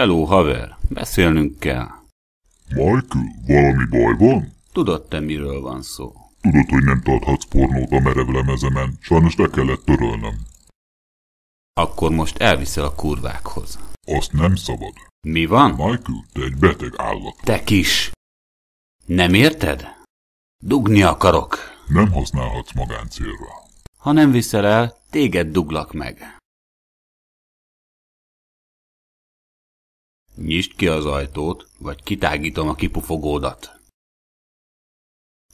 Hello, haver, beszélnünk kell. Michael, valami baj van? Tudod te, miről van szó? Tudod, hogy nem tarthatsz pornót a merev lemezemen, sajnos le kellett törölnem. Akkor most elviszel a kurvákhoz. Azt nem szabad. Mi van? Michael, te egy beteg állat. Te kis! Nem érted? Dugni akarok. Nem használhatsz magáncélra. Ha nem viszel el, téged duglak meg. Nyisd ki az ajtót, vagy kitágítom a kipufogódat.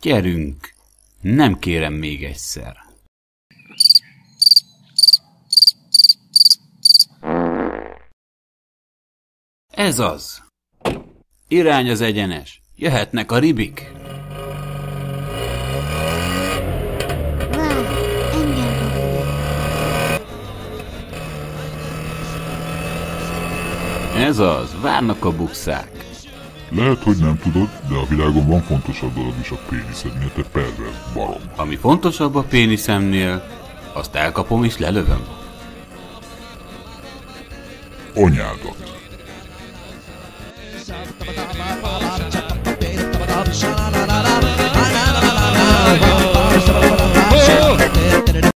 Gyerünk! Nem kérem még egyszer. Ez az! Irány az egyenes! Jöhetnek a ribik! Ez az, várnak a bukszák. Lehet, hogy nem tudod, de a világon van fontosabb dolog is a péniszednél, te pervers barom. Ami fontosabb a péniszemnél, azt elkapom és lelövöm. Anyádat.